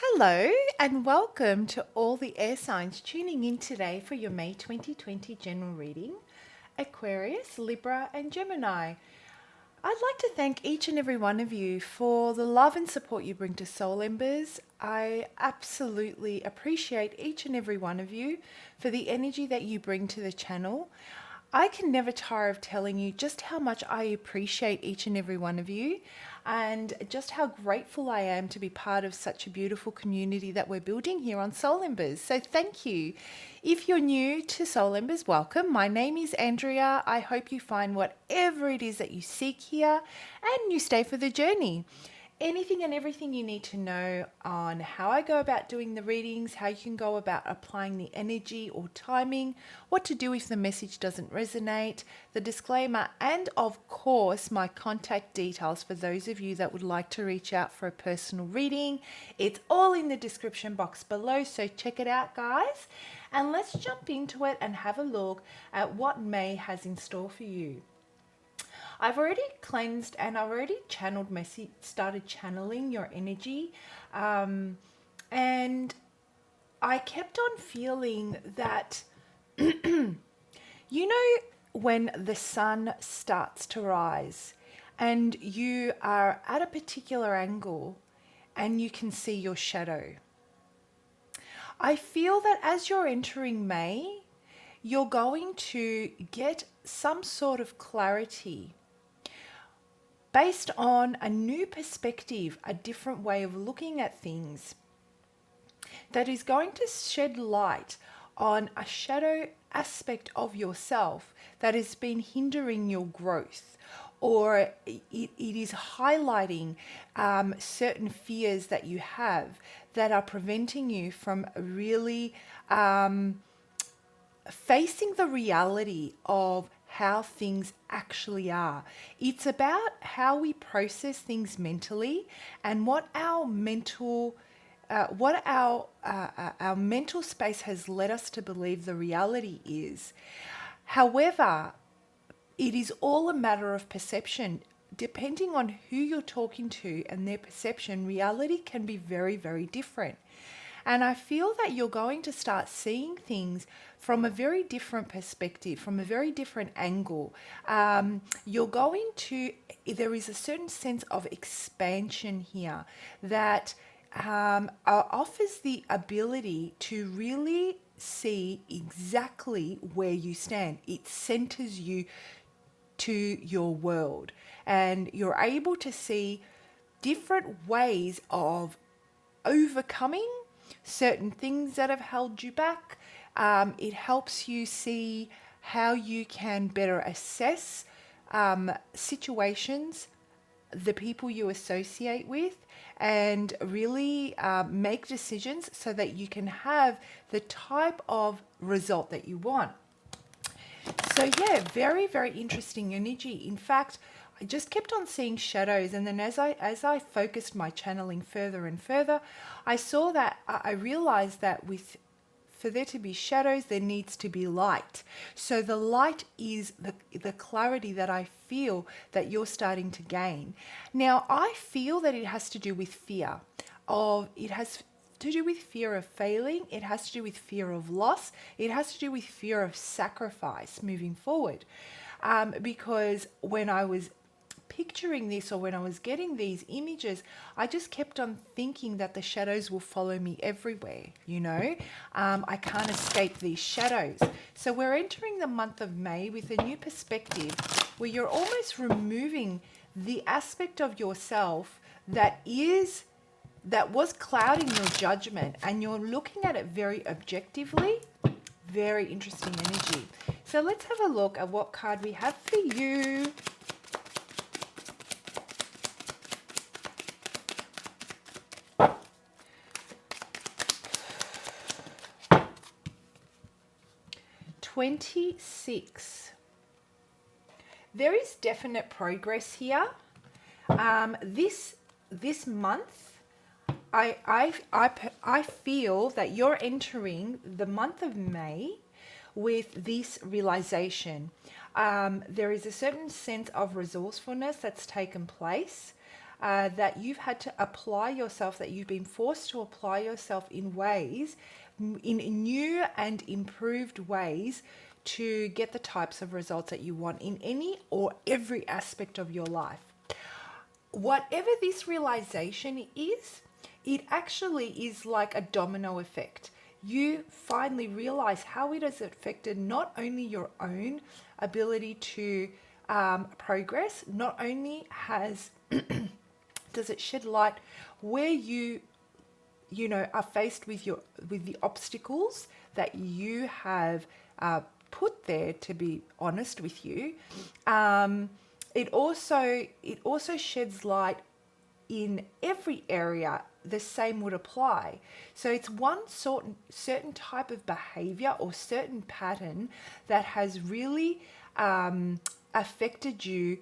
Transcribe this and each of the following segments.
Hello and welcome to all the air signs tuning in today for your May 2020 general reading, Aquarius, Libra and Gemini. I'd like to thank each and every one of you for the love and support you bring to Soul Embers. I absolutely appreciate each and every one of you for the energy that you bring to the channel. I can never tire of telling you just how much I appreciate each and every one of you and just how grateful I am to be part of such a beautiful community that we're building here on Soul Embers. So thank you. If you're new to Soul Embers, welcome. My name is Andrea. I hope you find whatever it is that you seek here and you stay for the journey. Anything and everything you need to know on how I go about doing the readings, how you can go about applying the energy or timing, what to do if the message doesn't resonate, the disclaimer, and of course my contact details for those of you that would like to reach out for a personal reading. It's all in the description box below, so check it out, guys. And let's jump into it and have a look at what May has in store for you. I've already cleansed and I've already started channeling your energy. And I kept on feeling that, when the sun starts to rise and you are at a particular angle and you can see your shadow. I feel that as you're entering May, you're going to get some sort of clarity based on a new perspective, a different way of looking at things that is going to shed light on a shadow aspect of yourself that has been hindering your growth, or it is highlighting certain fears that you have that are preventing you from really facing the reality of how things actually are. It's about how we process things mentally and what our mental space has led us to believe the reality is. However, it is all a matter of perception. Depending on who you're talking to and their perception, reality can be very, very different. And I feel that you're going to start seeing things from a very different perspective, from a very different angle. There is a certain sense of expansion here that offers the ability to really see exactly where you stand. It centers you to your world, and you're able to see different ways of overcoming certain things that have held you back. It helps you see how you can better assess situations, the people you associate with, and really make decisions so that you can have the type of result that you want. So yeah, very, very interesting energy. In fact, I just kept on seeing shadows, and then as I focused my channeling further and further, I saw that I realized that for there to be shadows, there needs to be light. So the light is the clarity that I feel that you're starting to gain. Now, I feel that it has to do with fear. It has to do with fear of failing. It has to do with fear of loss. It has to do with fear of sacrifice moving forward. Because when I was picturing this, or when I was getting these images, I just kept on thinking that the shadows will follow me everywhere, I can't escape these shadows. So we're entering the month of May with a new perspective where you're almost removing the aspect of yourself that was clouding your judgment, and you're looking at it very objectively. Very interesting energy. So let's have a look at what card we have for you. $26. There is definite progress here. This month, I feel that you're entering the month of May with this realization. There is a certain sense of resourcefulness that's taken place. that you've had to apply yourself, that you've been forced to apply yourself in ways, in new and improved ways, to get the types of results that you want in any or every aspect of your life. Whatever this realization is, it actually is like a domino effect. You finally realize how it has affected not only your own ability to progress, not only has does it shed light where you know are faced with the obstacles that you have put there, to be honest with you. It also sheds light in every area. The same would apply. So it's one certain type of behavior or certain pattern that has really affected you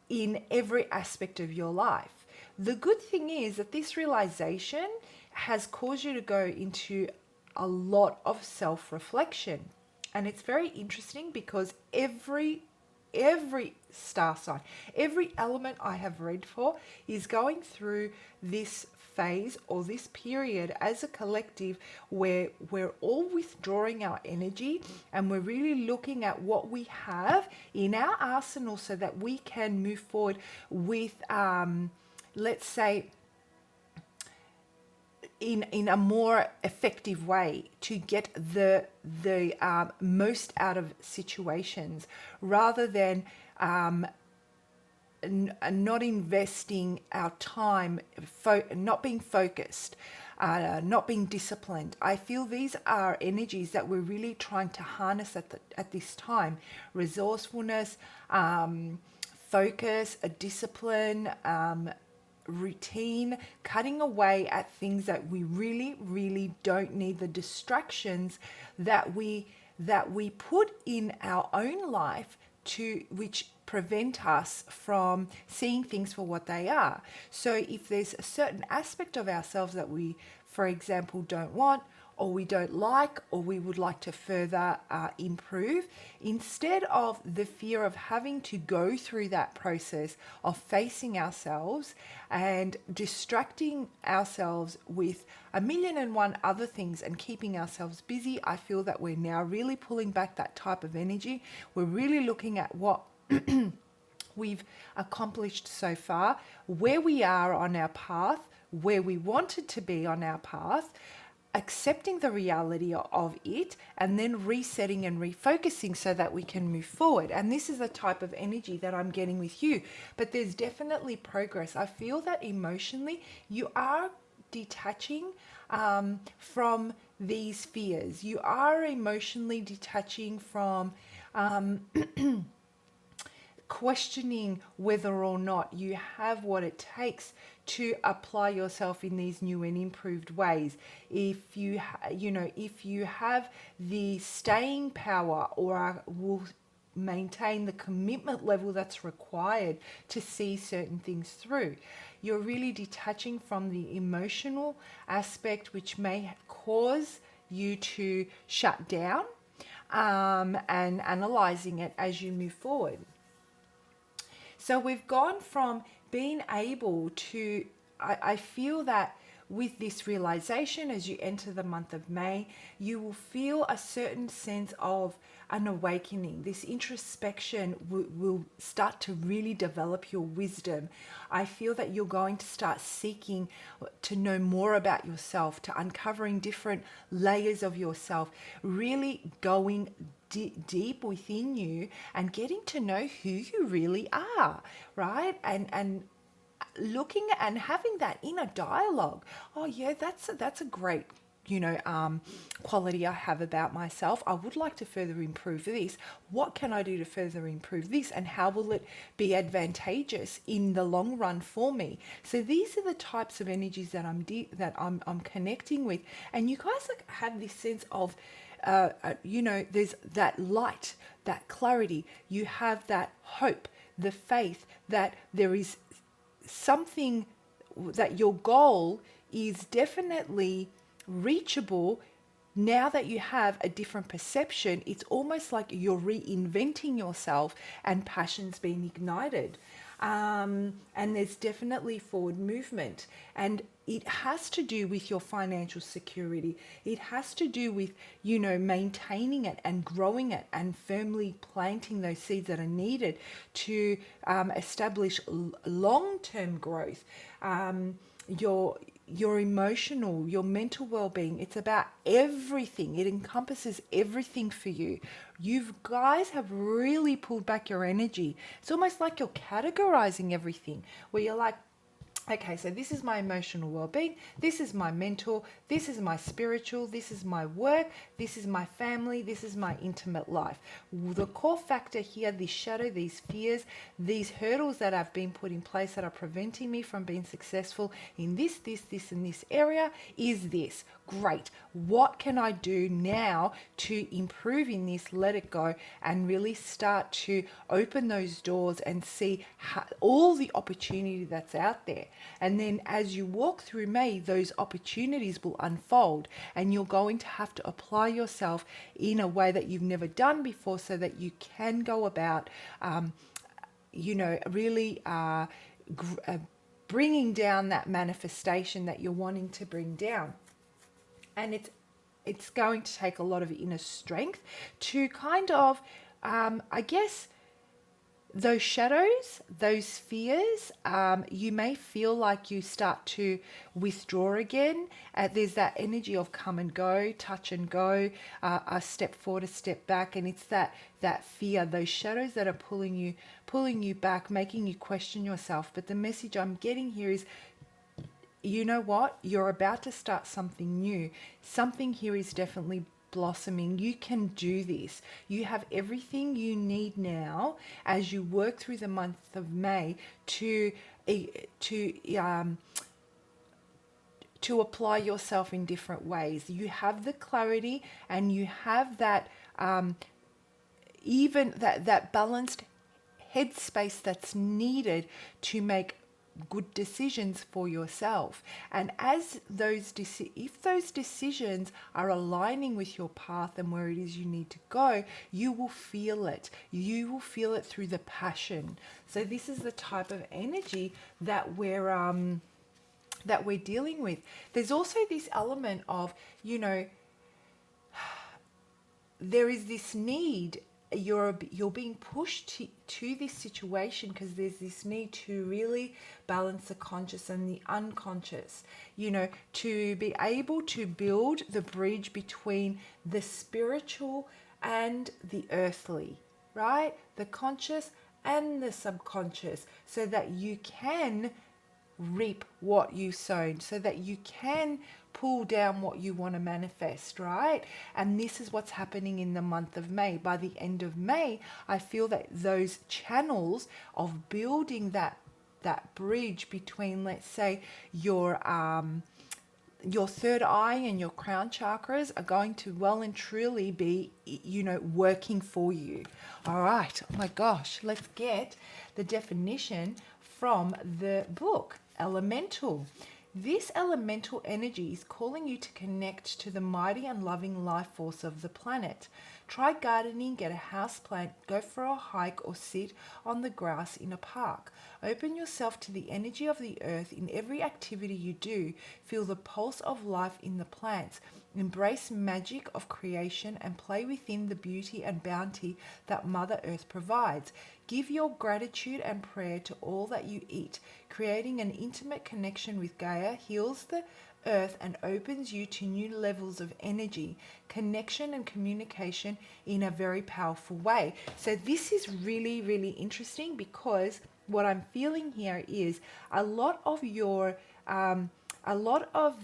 in every aspect of your life. The good thing is that this realization has caused you to go into a lot of self-reflection. And it's very interesting because every star sign, every element I have read for is going through this phase or this period as a collective where we're all withdrawing our energy and we're really looking at what we have in our arsenal so that we can move forward with, let's say, in a more effective way to get the most out of situations, rather than not investing our time, not being focused, not being disciplined. I feel these are energies that we're really trying to harness at this time: resourcefulness, focus, a discipline, routine, cutting away at things that we really don't need, the distractions that we put in our own life to which prevent us from seeing things for what they are. So if there's a certain aspect of ourselves that we, for example, don't want, or we don't like, or we would like to further improve, instead of the fear of having to go through that process of facing ourselves and distracting ourselves with a million and one other things and keeping ourselves busy, I feel that we're now really pulling back that type of energy. We're really looking at what we've accomplished so far, where we are on our path, where we wanted to be on our path, accepting the reality of it, and then resetting and refocusing so that we can move forward. And this is the type of energy that I'm getting with you. But there's definitely progress. I feel that emotionally you are detaching from these fears. You are emotionally detaching from questioning whether or not you have what it takes to apply yourself in these new and improved ways. If you if you have the staying power, or will maintain the commitment level that's required to see certain things through. You're really detaching from the emotional aspect, which may cause you to shut down, and analyzing it as you move forward. So we've gone from being able to, I feel that with this realization, as you enter the month of May, you will feel a certain sense of an awakening. This introspection will start to really develop your wisdom. I feel that you're going to start seeking to know more about yourself, to uncovering different layers of yourself, really going deep within you and getting to know who you really are, right? And looking and having that inner dialogue. Oh yeah, that's a great quality I have about myself. I would like to further improve this. What can I do to further improve this, and how will it be advantageous in the long run for me? So these are the types of energies that I'm connecting with, and you guys have this sense of there's that light, that clarity. You have that hope, the faith that there is something, that your goal is definitely reachable. Now that you have a different perception, it's almost like you're reinventing yourself and passion's being ignited. And there's definitely forward movement. And it has to do with your financial security. It has to do with, maintaining it and growing it and firmly planting those seeds that are needed to establish long-term growth. Your emotional, your mental well-being. It's about everything. It encompasses everything for you. You guys have really pulled back your energy. It's almost like you're categorizing everything, where you're like, okay, so this is my emotional well-being, this is my mental, this is my spiritual, this is my work, this is my family, this is my intimate life. The core factor here, this shadow, these fears, these hurdles that have been put in place that are preventing me from being successful in this, and this area is this. Great. What can I do now to improve in this? Let it go and really start to open those doors and see all the opportunity that's out there. And then as you walk through May, those opportunities will unfold and you're going to have to apply yourself in a way that you've never done before so that you can go about, really bringing down that manifestation that you're wanting to bring down. And it's going to take a lot of inner strength to kind of, I guess, those shadows, those fears, you may feel like you start to withdraw again. There's that energy of come and go, touch and go, a step forward, a step back, and it's that fear, those shadows that are pulling you back, making you question yourself. But the message I'm getting here is, you know what? You're about to start something new. Something here is definitely blossoming. You can do this. You have everything you need now as you work through the month of May to apply yourself in different ways. You have the clarity and you have that even that balanced headspace that's needed to make good decisions for yourself. And as if those decisions are aligning with your path and where it is you need to go, you will feel it. You will feel it through the passion. So this is the type of energy that we're dealing with. There's also this element of, there is this need. You're being pushed to this situation because there's this need to really balance the conscious and the unconscious, to be able to build the bridge between the spiritual and the earthly, right? The conscious and the subconscious, so that you can reap what you sown, so that you can pull down what you want to manifest, right? And this is what's happening in the month of May. By the end of May, I feel that those channels of building that bridge between, let's say, your third eye and your crown chakras are going to well and truly be, working for you. All right. Oh my gosh. Let's get the definition from the book, Elemental. This elemental energy is calling you to connect to the mighty and loving life force of the planet. Try gardening, get a house plant, go for a hike or sit on the grass in a park. Open yourself to the energy of the earth in every activity you do. Feel the pulse of life in the plants. Embrace magic of creation and play within the beauty and bounty that Mother Earth provides. Give your gratitude and prayer to all that you eat. Creating an intimate connection with Gaia heals the earth and opens you to new levels of energy, connection and communication in a very powerful way. So this is really, really interesting, because what I'm feeling here is a lot of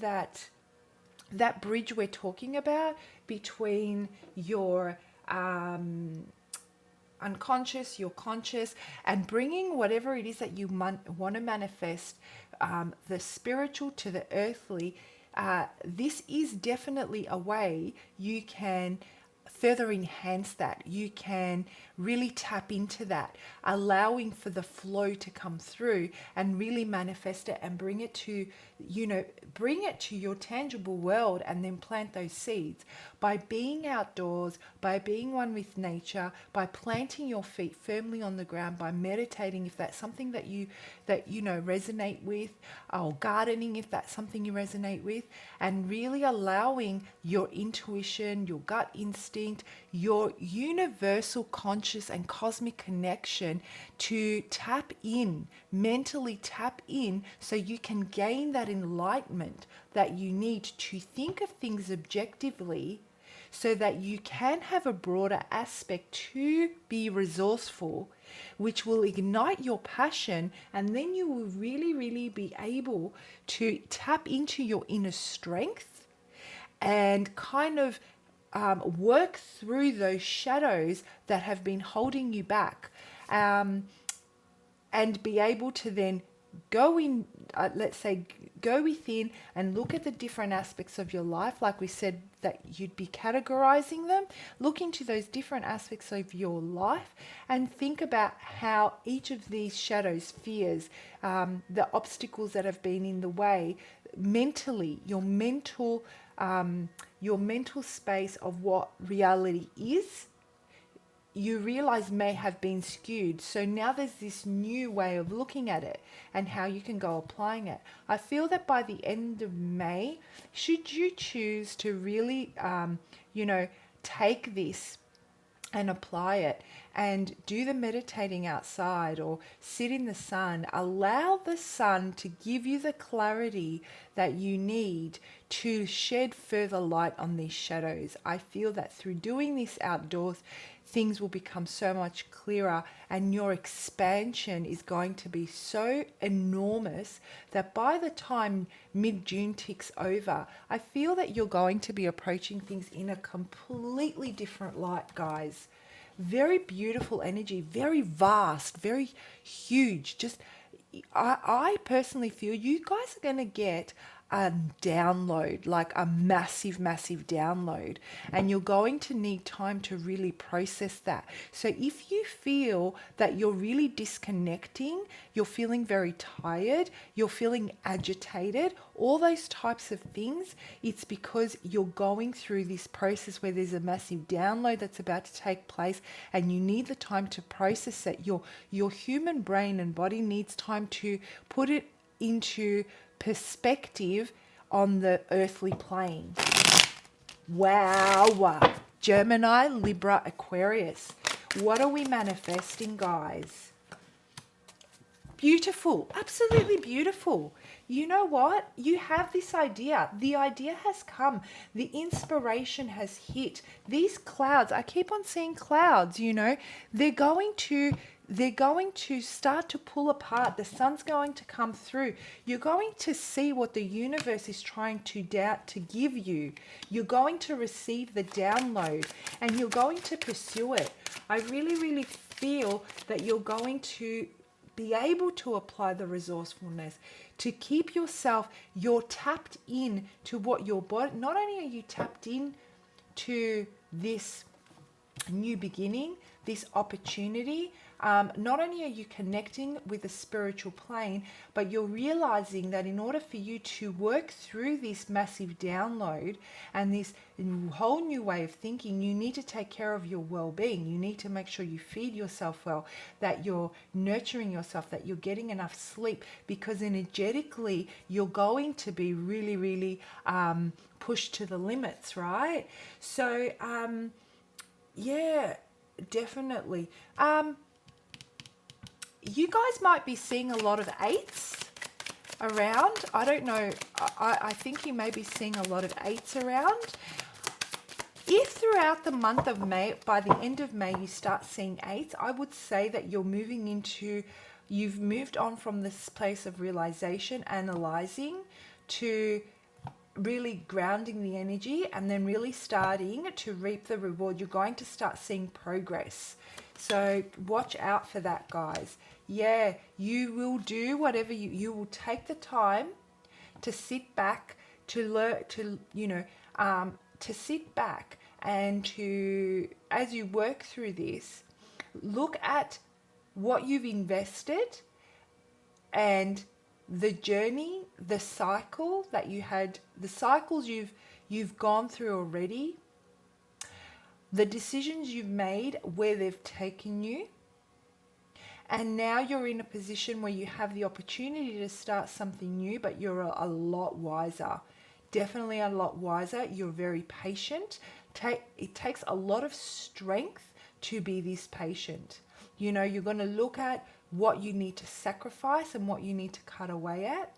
that bridge we're talking about between your unconscious, your conscious, and bringing whatever it is that you want to manifest, the spiritual to the earthly. This is definitely a way you can further enhance that. You can really tap into that, allowing for the flow to come through and really manifest it and bring it to, bring it to your tangible world, and then plant those seeds by being outdoors, by being one with nature, by planting your feet firmly on the ground, by meditating if that's something that you resonate with, or gardening if that's something you resonate with, and really allowing your intuition, your gut instinct, your universal conscious and cosmic connection to tap in, mentally tap in, so you can gain that enlightenment that you need to think of things objectively, so that you can have a broader aspect to be resourceful, which will ignite your passion, and then you will really, really be able to tap into your inner strength and kind of work through those shadows that have been holding you back, and be able to then go in, let's say, go within and look at the different aspects of your life. Like we said, that you'd be categorizing them. Look into those different aspects of your life and think about how each of these shadows, fears, the obstacles that have been in the way, mentally, your mental space of what reality is, you realize may have been skewed. So now there's this new way of looking at it and how you can go applying it. I feel that by the end of May, should you choose to really, take this and apply it and do the meditating outside or sit in the sun, allow the sun to give you the clarity that you need to shed further light on these shadows. I feel that through doing this outdoors, things will become so much clearer, and your expansion is going to be so enormous that by the time mid-June ticks over, I feel that you're going to be approaching things in a completely different light, guys. Very beautiful energy, very vast, very huge. Just, I personally feel you guys are going to get a download, like a massive, massive download, and you're going to need time to really process that. So if you feel that you're really disconnecting, you're feeling very tired, you're feeling agitated, all those types of things, it's because you're going through this process where there's a massive download that's about to take place, and you need the time to process it. Your human brain and body needs time to put it into perspective on the earthly plane. Wow. Gemini, Libra, Aquarius. What are we manifesting, guys? Beautiful. Absolutely beautiful. You know what? You have this idea. The idea has come. The inspiration has hit. These clouds, I keep on seeing clouds, they're going to start to pull apart. The sun's going to come through. You're going to see what the universe is trying to give you. You're going to receive the download and you're going to pursue it. I really, really feel that you're going to be able to apply the resourcefulness to keep yourself, you're tapped in to what your body, not only are you tapped in to this new beginning, this opportunity, not only are you connecting with the spiritual plane, but you're realizing that in order for you to work through this massive download and this whole new way of thinking, you need to take care of your well-being. You need to make sure you feed yourself well, that you're nurturing yourself, that you're getting enough sleep, because energetically you're going to be really, really pushed to the limits, right? So, yeah, definitely. You guys might be seeing a lot of eights around. I don't know. I think you may be seeing a lot of eights around. If throughout the month of May, by the end of May, you start seeing eights, I would say that you've moved on from this place of realization, analyzing, to really grounding the energy, and then really starting to reap the reward. You're going to start seeing progress. So watch out for that, guys. Yeah, you will do whatever you will take the time to sit back, to learn, to sit back and to, as you work through this, Look at what you've invested and the journey, the cycle that you had, the cycles you've gone through already, the decisions you've made, where they've taken you. And now you're in a position where you have the opportunity to start something new, but you're a lot wiser. Definitely a lot wiser. You're very patient. It takes a lot of strength to be this patient. You know, you're going to look at what you need to sacrifice and what you need to cut away at.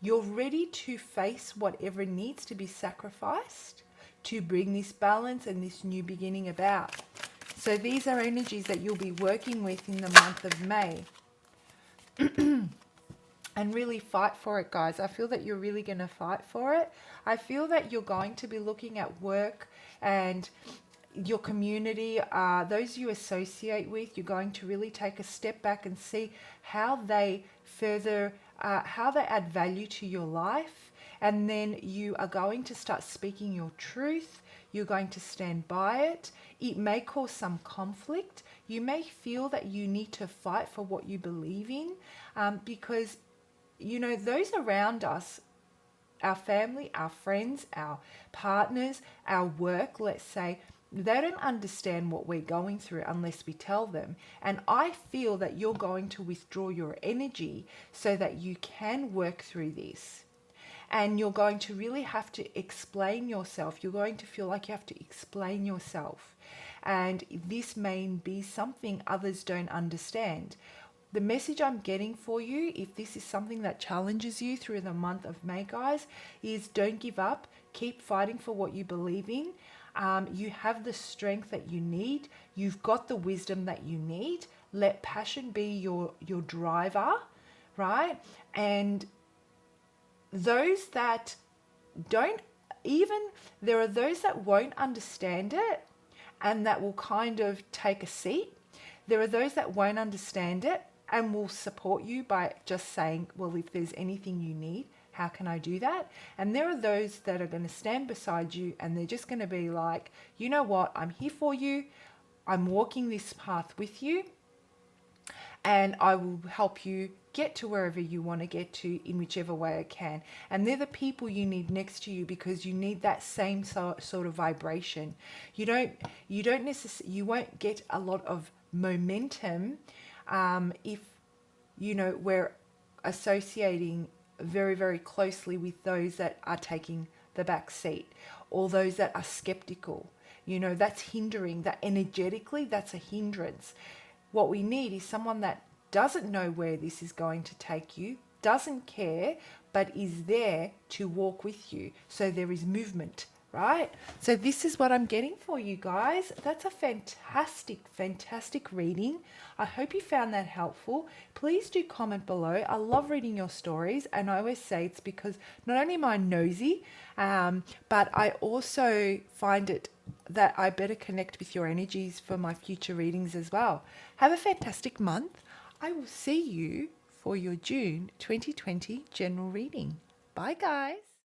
You're ready to face whatever needs to be sacrificed to bring this balance and this new beginning about. So these are energies that you'll be working with in the month of May. And really fight for it, guys. I feel that you're really going to fight for it. I feel that you're going to be looking at work and your community, those you associate with. You're going to really take a step back and see how they how they add value to your life. And then you are going to start speaking your truth. You're going to stand by it. It may cause some conflict. You may feel that you need to fight for what you believe in, because, you know, those around us, our family, our friends, our partners, our work, let's say, they don't understand what we're going through unless we tell them. And I feel that you're going to withdraw your energy so that you can work through this. And you're going to really have to explain yourself. You're going to feel like you have to explain yourself. And this may be something others don't understand. The message I'm getting for you, if this is something that challenges you through the month of May, guys, is don't give up. Keep fighting for what you believe in. You have the strength that you need. You've got the wisdom that you need. Let passion be your driver, right? And those that don't there are those that won't understand it and that will kind of take a seat. There are those that won't understand it and will support you by just saying, well, if there's anything you need, how can I do that? And there are those that are going to stand beside you and they're just going to be like, you know what, I'm here for you. I'm walking this path with you and I will help you get to wherever you want to get to in whichever way I can. And they're the people you need next to you because you need that same sort of vibration. You won't get a lot of momentum if, you know, we're associating very, very closely with those that are taking the back seat or those that are skeptical. You know, that's hindering. That energetically, that's a hindrance. What we need is someone that doesn't know where this is going to take you, doesn't care, but is there to walk with you. So there is movement, right? So this is what I'm getting for you guys. That's a fantastic, fantastic reading. I hope you found that helpful. Please do comment below. I love reading your stories. And I always say it's because not only am I nosy, but I also find it that I better connect with your energies for my future readings as well. Have a fantastic month. I will see you for your June 2020 general reading. Bye, guys.